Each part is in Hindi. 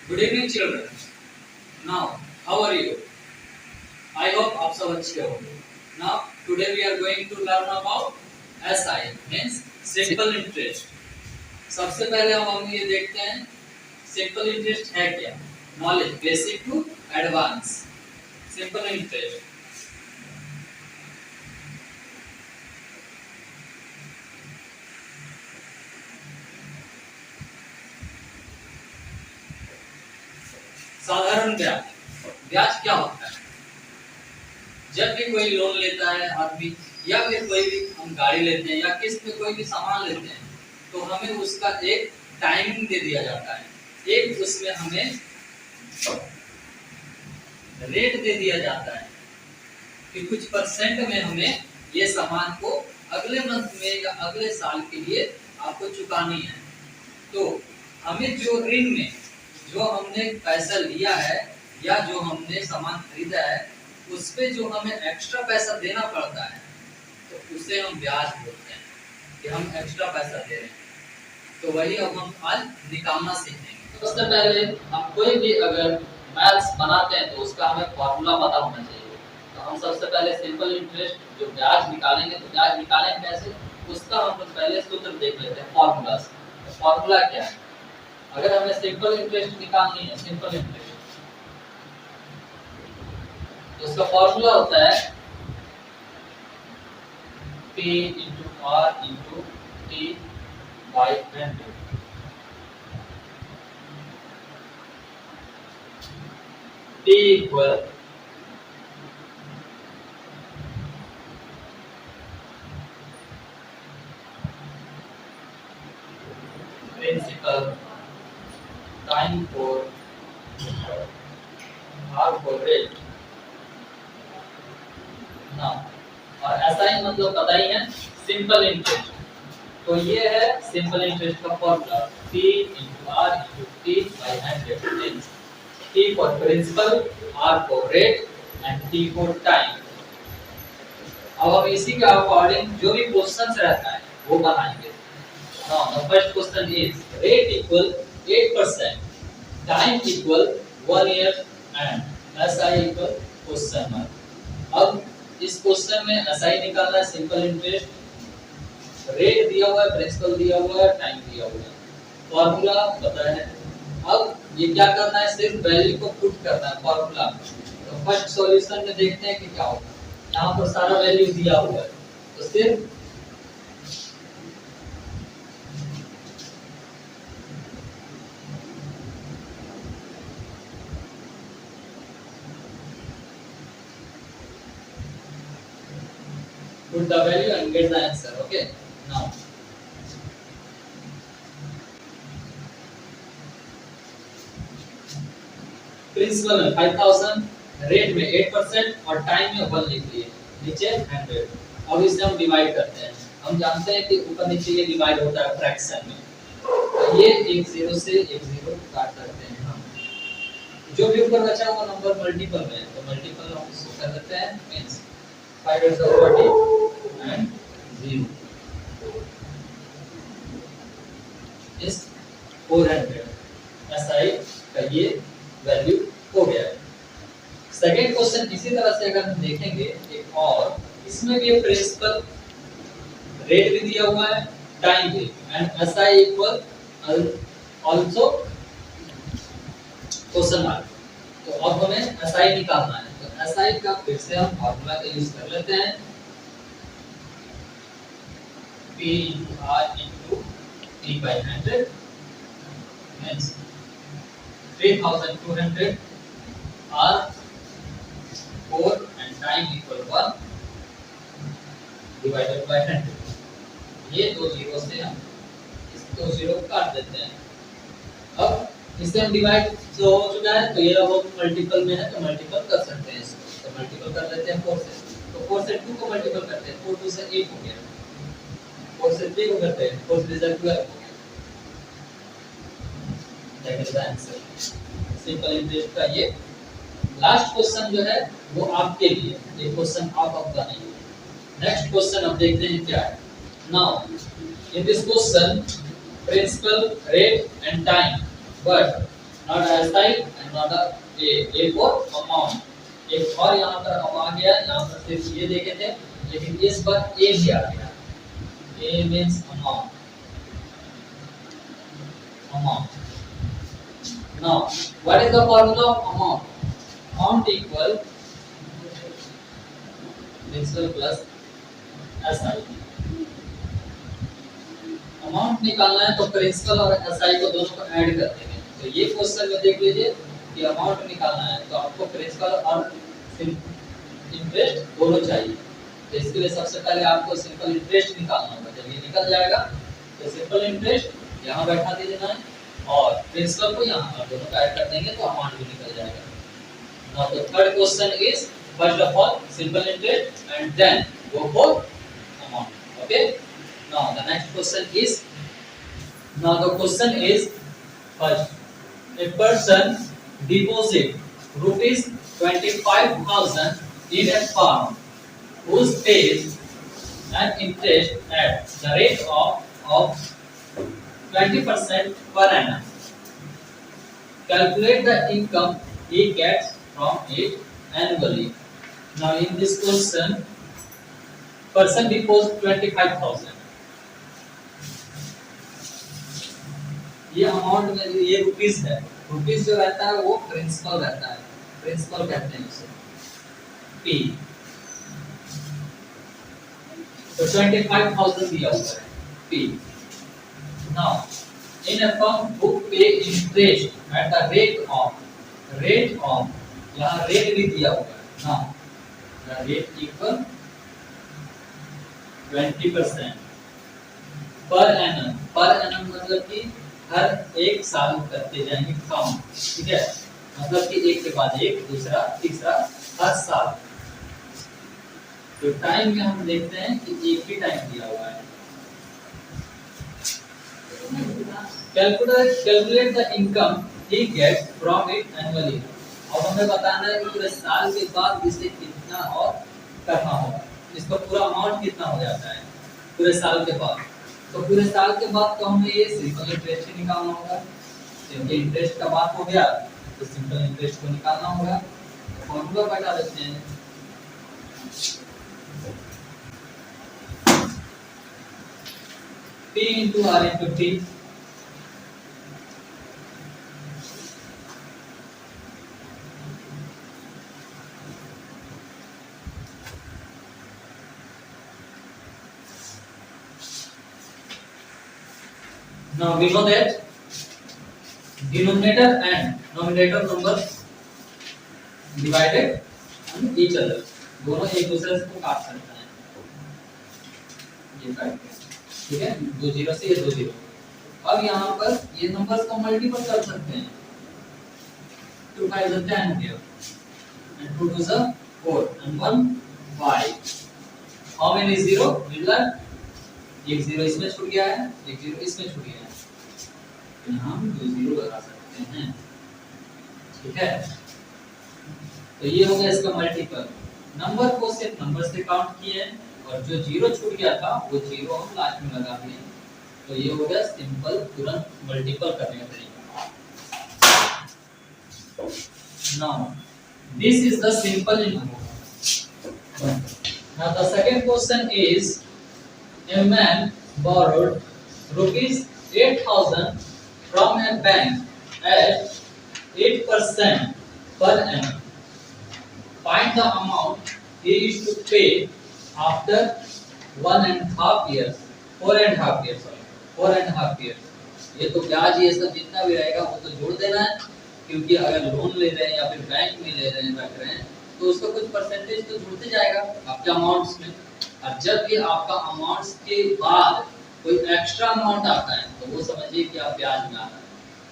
Good evening, children. Now, how are you? I hope आप सब अच्छे हो. Now, today we are going to learn about SI, means simple interest. सबसे पहले हम ये देखते हैं सिंपल इंटरेस्ट है क्या. Knowledge basic to advance. Simple interest साधारण ब्याज. ब्याज क्या होता है? जब भी कोई लोन लेता है आदमी या फिर कोई भी हम गाड़ी लेते हैं या किस्त में कोई भी सामान लेते हैं तो हमें उसका एक टाइमिंग दे दिया जाता है. एक उसमें हमें रेट दे दिया जाता है कि कुछ परसेंट में हमें ये सामान को अगले मंथ में या अगले साल के लिए आपको चुकानी है. तो हमें जो ऋण में जो हमने पैसा लिया है या जो हमने सामान खरीदा है उस पे जो हमें एक्स्ट्रा पैसा देना पड़ता है तो उसे हम ब्याज बोलते हैं कि हम एक्स्ट्रा पैसा दे रहे हैं. तो वही अब हम आज निकालना सीखेंगे. सबसे पहले हम कोई भी अगर मैथ्स बनाते हैं तो उसका हमें फॉर्मूला पता होना चाहिए. तो हम सबसे पहले सिंपल इंटरेस्ट जो ब्याज निकालेंगे तो ब्याज निकालेंगे कैसे उसका हम पहले सूत्र देख लेते हैं फॉर्मूला से. तो फॉर्मूला क्या है? अगर हमें सिंपल इंटरेस्ट निकालनी है सिंपल इंटरेस्ट तो उसका फॉर्मूला होता है P into R into T by 100. T equal principal time for R for rate. ना और ऐसा ही मतलब पता ही है सिंपल इंटरेस्ट. तो ये है सिंपल इंटरेस्ट का formula P into R into T by 100 means T for principal, R for rate and T for time. अब हम इसी के अकॉर्डिंग जो भी क्वेश्चंस रहता है वो बनाएंगे. Now the first question is rate equal 8%, time equal 1 year and SI equal question mark. अब इस क्वेश्चन में SI निकालना है सिंपल इंटरेस्ट. रेट दिया हुआ है, प्रिंसिपल दिया हुआ है, टाइम दिया हुआ है, फॉर्मूला पता है. अब ये क्या करना है सिर्फ वैल्यू को पुट करना है फॉर्मूला में. तो फर्स्ट सॉल्यूशन में देखते हैं कि क्या होगा. यहाँ पर सारा वैल्यू दिया हुआ है तो सिर्फ put the value and get the answer. Okay, now principal में 5000, रेट में 8% और टाइम में 1 लिख लिए, नीचे 100. अब इसे हम डिवाइड करते हैं. हम जानते हैं कि ऊपर नीचे ये डिवाइड होता है फ्रैक्शन में. तो ये एक 0 से एक 0 काट सकते हैं हम. जो भी ऊपर बचा हुआ नंबर मल्टीपल में है तो मल्टीपल हम इसको कर देते हैं means 5 is 40 and 0 is 400. SI का ये वैल्यू हो गया है. सेकंड क्वेश्चन इसी तरह से अगर हम देखेंगे एक और इसमें भी प्रिंसिपल रेट भी दिया हुआ है, टाइम भी and SI equal also question mark. तो अब हमें SI निकालना है. तो SI का फिर से हम फॉर्मूला का यूज कर लेते हैं P into R into T by 100 means 3200 R 4 and time equal 1 divided by 100. ये दो जीरो से हम इस दो जीरो काट देते हैं. अब इसे हम डिवाइड जो हो चुका है तो ये अब मल्टीपल में है तो मल्टीपल कर सकते हैं इसको. तो मल्टीपल कर लेते हैं 4 से. तो 4 से 2 को मल्टीपल करते हैं. 4 2 से 8 हो गया. 4 से 3 को करते हैं. 4 से 12 हो गया. That is the answer. Simple interest का ये लास्ट क्वेश्चन जो है वो आपके लिए. ये क्वेश्चन आप अब बनाइए. नेक्स्ट क्वेश्चन अब देखते हैं क्या है. Now in this question principal, rate and time, but not SI and not A for amount. एक और यहाँ पर हम आ गया, यहाँ पर सिर्फ ये देखे थे, लेकिन इस पर A भी आ गया. A means amount. Amount. Now, what is the formula of amount? Amount equal principal plus SI. Amount निकालना है तो प्रिंसिपल और एसआई को दोनों को ऐड कर देंगे. तो ये क्वेश्चन में देख लीजिए कि अमाउंट निकालना है तो आपको प्रिंसिपल और इंटरेस्ट दोनों चाहिए. तो इसके लिए सबसे पहले आपको सिंपल इंटरेस्ट निकालना होगा. जब ये निकल जाएगा तो सिंपल इंटरेस्ट यहाँ बैठा दे देना है और प्रिंसिपल को यहाँ पर दोनों का ऐड कर देंगे तो अमाउंट भी निकल जाएगा. Now the third question is first of all simple interest and then go for amount. Okay. Now the next question is, first, a person deposit rupees 25,000 in a firm whose pays an interest at the rate of 20% per annum. Calculate the income he gets from it annually. Now in this question, person deposits 25,000. ये अमाउंट में ये रुपीस है. रुपीस जो रहता है वो प्रिंसिपल रहता है. प्रिंसिपल कहते हैं उसे P. तो 25,000 दिया हुआ है P. Now in a firm who pay interest at the rate of यहाँ रेट भी दिया हुआ है. Now the rate equal 20% per annum. per annum मतलब कि हर एक साल करते जाएंगे काम. ठीक है, मतलब कि एक के बाद एक, दूसरा, तीसरा, हर साल. तो टाइम में हम देखते हैं कि एक ही टाइम दिया हुआ है. Calculate the income he gets from it annually. और हमें बताना है कि पूरे साल के बाद इसे कितना और करना होगा. इसका पूरा अमाउंट कितना हो जाता है पूरे साल के बाद. तो पूरे साल के बाद तो हमें ये सिंपल इंटरेस्ट ही निकालना होगा. क्योंकि इंटरेस्ट का बात हो गया तो सिंपल इंटरेस्ट को निकालना होगा. फॉर्मूला बता देते हैं. P into R into T. Now we know that denominator and numerator number divided on each other. दोनों एक दूसरे से काट सकते हैं. ये काट. ठीक है, 2 जीरो से ये 2 जीरो. अब यहाँ पर ये नंबर्स को मल्टीपल कर सकते हैं. 2 5 is 10 here and 2 2 is 4 and 1 5. How many zero? एक जीरो इसमें छूट गया है, एक जीरो इसमें छूट गया है. यहाँ हम 2 जीरो लगा सकते हैं. ठीक है, तो ये हो गया इसका मल्टीपल. नंबर को सिर्फ नंबर से काउंट किए और जो जीरो छूट गया था वो जीरो हम लास्ट में लगा दिए. तो ये हो गया सिंपल तुरंत मल्टीपल करने का तरीका. Now this is the simple interest. Now the second question is, a man borrowed rupees 8,000 from a bank at 8% per annum. Find the amount he is to pay after 1.5 years. 4.5 years. 4.5 years. ये तो ब्याज ये सब जितना भी रहेगा वो तो जोड़ देना है. क्योंकि अगर लोन ले रहे हैं या फिर बैंक में ले रहे हैं रख रहे हैं तो उसका कुछ परसेंटेज तो जुड़ते जाएगा आपके अमाउंट्स में. और जब भी आपका अमाउंट्स के बाद कोई एक्स्ट्रा अमाउंट आता है तो वो समझिए कि आप ब्याज में आ रहा है.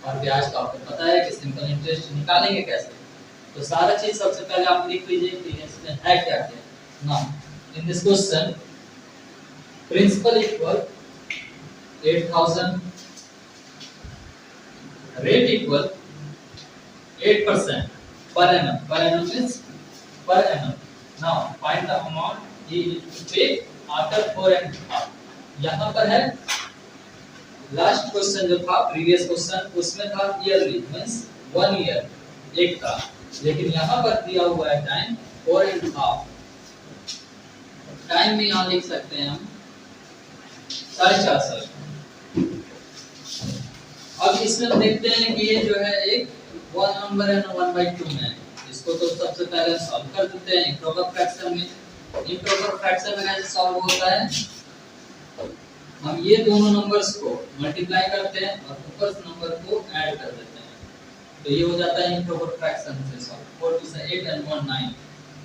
और ब्याज का आपको पता है कि सिंपल इंटरेस्ट निकालेंगे कैसे. तो सारा चीज सबसे पहले आप लिख लीजिए कि इसमें है क्या क्या. Now in this question principal equal 8,000, rate equal 8% per annum. Per annum means per annum. Now find the amount he is to pay after 4.5. यहाँ पर है लास्ट क्वेश्चन जो था प्रीवियस क्वेश्चन उसमें था ईयरली मींस 1 ईयर एक का, लेकिन यहाँ पर दिया हुआ है टाइम 4.5। टाइम में यहाँ लिख सकते हैं हम 4.5 साल। अब इसमें हम देखते हैं कि ये जो है एक 1 नंबर है 1/2 में, इसको तो सबसे पहले सॉल्व कर देते हैं इम्प्रॉपर फ्रैक्शन में। इम्प्रॉपर फ्रैक्शन में कैसे सॉल्व होता है, हम ये दोनों नंबर्स को मल्टीप्लाई करते हैं और ऊपर नंबर को ऐड कर देते हैं, तो ये हो जाता है इम्प्रॉपर फ्रैक्शन से सॉल्व। 4 2 से 8 and 1 9,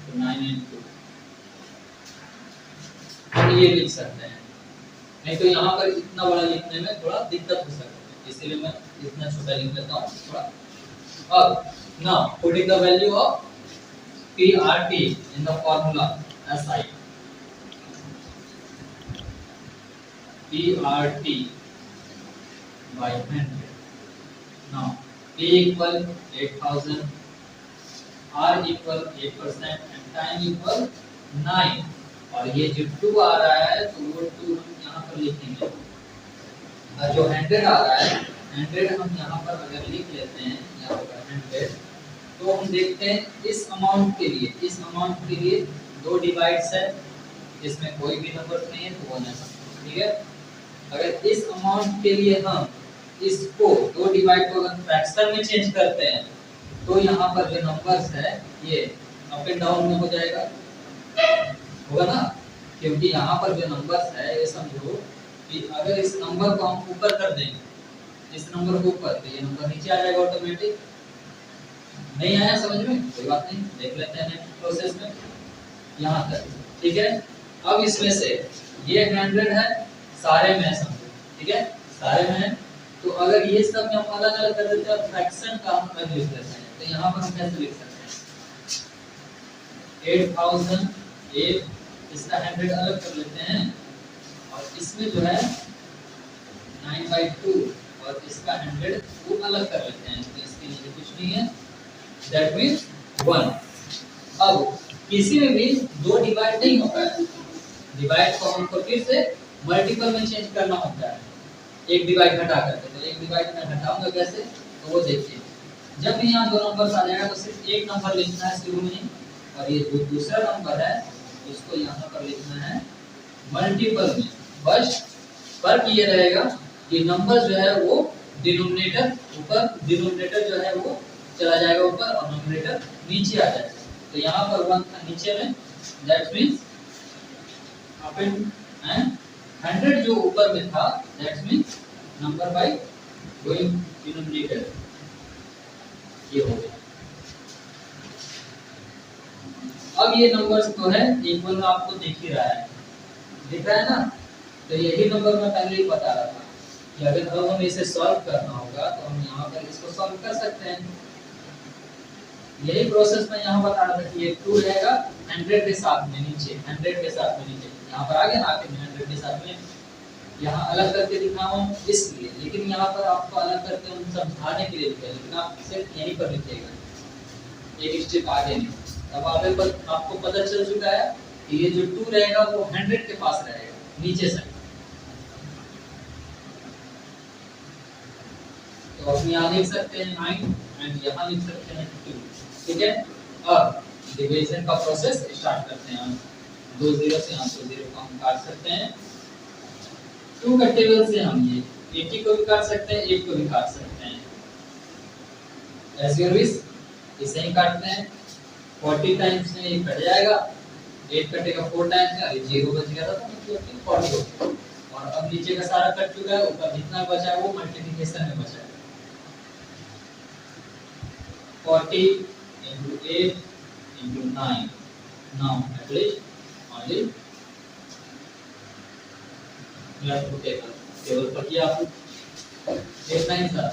तो 9 and 2 हम ये लिख सकते हैं। नहीं तो यहाँ पर इतना बड़ा लिखने में थोड़ा दिक्कत हो सकती है, इसीलिए मैं इतना छोटा लिख लेता हूँ थोड़ा। अब now putting the value of PRT in the formula SI, PRT by 100. Now P equal 8000, R equal 8% and time equal 9, और ये जो 2 आ रहा है तो वो 2 हम यहाँ पर लिखेंगे, और जो 100 आ रहा है 100 हम यहाँ पर अगर लिख लेते हैं यहाँ पर 100, तो हम देखते हैं इस अमाउंट के लिए 2 डिवाइड्स है, इसमें कोई भी नंबर नहीं है तो वो नहीं, ठीक है। अगर इस अमाउंट के लिए हम इसको 2 डिवाइड को अगर फ्रैक्शन में चेंज करते हैं तो यहाँ पर जो नंबर्स है ये अप एंड डाउन में हो जाएगा, होगा ना, क्योंकि यहाँ पर जो नंबर्स है ये समझो कि अगर इस नंबर को हम ऊपर कर देंगे, इस नंबर को ऊपर, तो ये नंबर नीचे आ जाएगा ऑटोमेटिक। नहीं आया समझ में, कोई बात नहीं, देख लेते हैं नेक्स्ट प्रोसेस में यहाँ तक, ठीक है। अब इसमें से ये 100 है सारे में समझो, ठीक है, सारे में है, तो अगर ये सब हम अलग अलग कर देते हैं फ्रैक्शन का हम अलग लिख देते हैं, तो यहाँ पर हम कैसे लिख सकते हैं 8000 इसका 100 अलग कर लेते हैं, और इसमें जो है 9/2 और इसका 100 वो अलग कर लेते हैं, तो इसके लिए कुछ नहीं है, दैट मींस 1। अब किसी में भी 2 डिवाइड नहीं होता है, डिवाइड को हमको फिर से मल्टीपल में चेंज करना होता है, एक डिवाइड घटा करके, तो एक डिवाइड में घटाऊंगा कैसे, तो वो देखिए जब भी यहाँ 2 नंबर आ जाएगा तो सिर्फ एक नंबर लिखना है शुरू में, और ये जो दूसरा नंबर है उसको यहाँ पर लिखना है मल्टीपल में। बस फर्क ये रहेगा कि नंबर जो है वो डिनोमिनेटर ऊपर, डिनोमिनेटर जो है वो चला जाएगा ऊपर और न्यूमरेटर नीचे आ जाएगा, तो यहाँ पर 1 था नीचे में, दैट मींस अप एंड 100 जो ऊपर में था that means number by going denominator, ये हो गया। अब ये नंबर्स तो है इक्वल आपको दिख ही रहा है, दिख रहा है ना, तो यही नंबर मैं पहले ही बता रहा था कि अगर अब हमें इसे सॉल्व करना होगा तो हम यहाँ पर इसको सॉल्व कर सकते हैं। यही प्रोसेस मैं यहाँ बता रहा था कि ये 2 रहेगा 100 के साथ में नीचे, 100 के साथ में नीचे, यहाँ पर आ गया ना, आके 100 के साथ में यहाँ अलग करके दिखाऊं इसलिए, लेकिन यहाँ पर आपको अलग करके हम समझाने के लिए लिखा है, लेकिन आप सिर्फ यहीं पर लिखिएगा, एक स्टेप आगे नहीं। अब आपको पता चल चुका है कि ये जो 2 रहेगा वो 100 के पास रहेगा नीचे से, तो हम यहाँ लिख सकते हैं 9 एंड यहाँ लिख सकते हैं 2, ठीक है। अब डिवीजन का प्रोसेस स्टार्ट करते हैं हम, 2 0 से हम 2 0 को हम काट सकते हैं, 2 का टेबल से हम ये 80 को भी काट सकते हैं, 8 को भी काट सकते हैं, एज योर विश, इसे ही काटते हैं। 40 टाइम्स में ये कट जाएगा, 8 कटेगा 4 टाइम्स में, अरे 0 बच गया था तो मतलब 40 हो गया, और अब नीचे का सारा कट चुका है, ऊपर जितना बचा है वो मल्टीप्लिकेशन में बचा है, 40 into 8 into 9, now at least only you have to table पर किया आप 8 9 था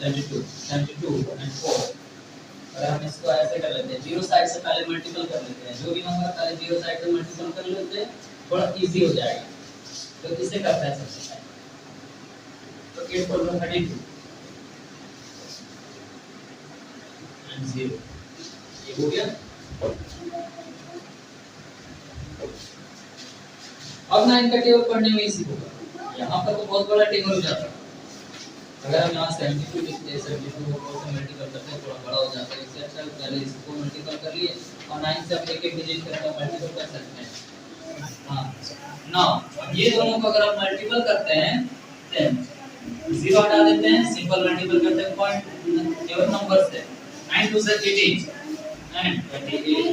72 and 4, और हम इसको ऐसे कर लेते हैं, 0 साइड से पहले मल्टीपल कर लेते हैं, जो भी नंबर पहले 0 साइड से मल्टीपल कर लेते हैं थोड़ा इजी हो जाएगा, तो इसे करते हैं सबसे पहले, तो 8 4 32 and 0, ये हो गया। अब 9 का टेबल पढ़ने में इजी होगा, यहाँ पर तो बहुत बड़ा टेबल हो जाता है, अगर हम यहाँ 72 लिखते हैं, 72 को 4 से मल्टीपल करते हैं, थोड़ा बड़ा हो जाता है, इससे अच्छा पहले इसको मल्टीपल कर लिए और 9 से आप एक एक डिजिट करके मल्टीपल कर सकते हैं। हाँ, नाउ अब ये दोनों को अगर आप मल्टीपल करते हैं, देन 0 हटा देते हैं, सिंपल मल्टीपल करते हैं पॉइंट केवल नंबर से, 9 2 से 18 एंड 28,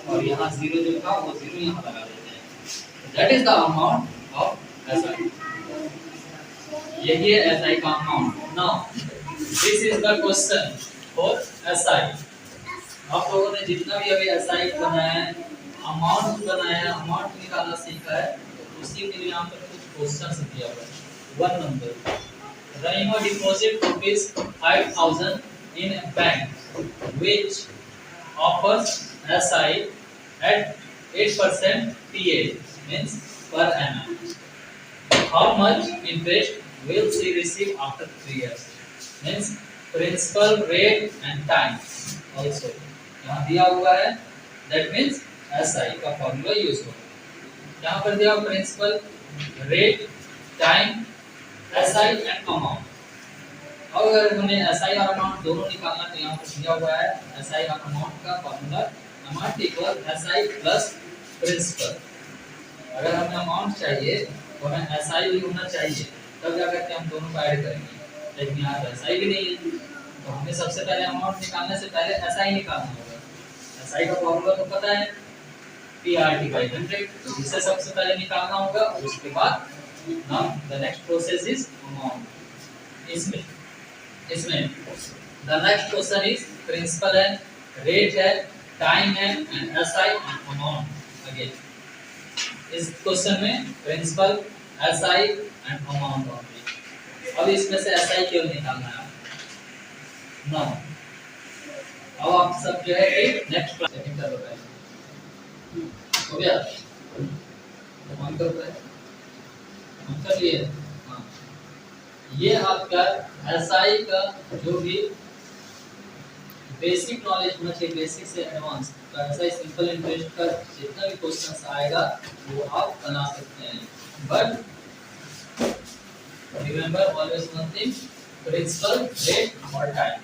और यहाँ 0 जो था वो 0 यहाँ लगा देते हैं। That is the amount of SI. यही है एसआई का amount. Now this is the question for SI. आप लोगों ने जितना भी अभी एसआई बनाया है, अमाउंट बनाया है, अमाउंट निकालना सीखा है, तो उसी के लिए यहाँ पर कुछ क्वेश्चंस दिया हुआ है। 1 number, Rahima deposit rupees 5,000 in a bank which offers SI at 8% PA, means per annum. How much interest will she receive after 3 years? Means principal, rate and time also यहाँ दिया हुआ है। That means SI का फॉर्मूला यूज होगा। यहाँ पर दिया principal, rate, time, SI and amount. अब अगर हमें SI और अमाउंट दोनों निकालना, तो यहाँ पर दिया हुआ है SI और अमाउंट का formula, amount equal SI plus principal. अगर हमें अमाउंट चाहिए तो हमें SI भी होना चाहिए, तब जाकर के हम दोनों को ऐड करेंगे, लेकिन यहाँ तो SI भी नहीं है, तो हमें सबसे पहले अमाउंट निकालने से पहले SI निकालना होगा। SI का फॉर्मूला तो पता है, PRT/100, तो इसे सबसे पहले निकालना होगा, उसके बाद now the next process is amount. इसमें the next question is principal है, रेट है, टाइम है and SI and amount. Again इस क्वेश्चन में principal, SI and amount only. अब इसमें से SI क्यों निकालना है नाउ। अब आप सब जो है नेक्स्ट क्लास सेटिंग कर रहे हैं, हो गया तो ऑन कर रहे हैं, ऑन कर लिए। हाँ, ये आपका SI का जो भी बेसिक नॉलेज होना चाहिए, बेसिक से एडवांस, तो SI सिंपल इंटरेस्ट का जितना भी क्वेश्चंस आएगा वो आप बना सकते हैं। But remember always one thing, principal, rate और टाइम।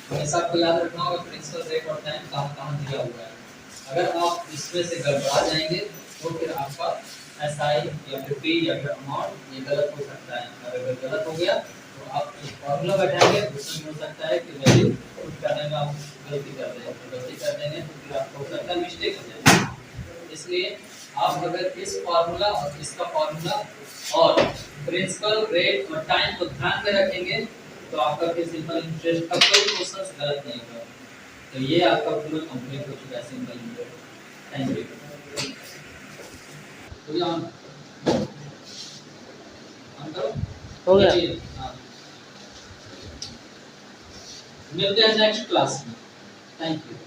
हमेशा आपको याद रखना होगा प्रिंसिपल, रेट और टाइम कहाँ कहाँ दिया हुआ है। अगर आप इसमें से गड़बड़ा जाएंगे तो फिर आपका SI या फिर P या फिर अमाउंट ये गलत हो सकता है। अगर गलत हो गया तो आप फॉर्मूला बैठाएंगे, उसमें हो सकता है कि वैल्यू पुट करने में आप गलती कर दें, गलती कर देंगे तो फिर आपको हो सकता है मिस्टेक हो जाए। इसलिए आप अगर इस फॉर्मूला और इसका फॉर्मूला और प्रिंसिपल, रेट और टाइम को ध्यान में रखेंगे तो आपका फिर सिंपल इंटरेस्ट का कोई क्वेश्चन गलत नहीं होगा। तो ये आपका पूरा कंप्लीट हो चुका है सिंपल इंटरेस्ट। Thank you. तो ऑन करो, हो गया। हाँ, मिलते हैं नेक्स्ट क्लास में। Thank you.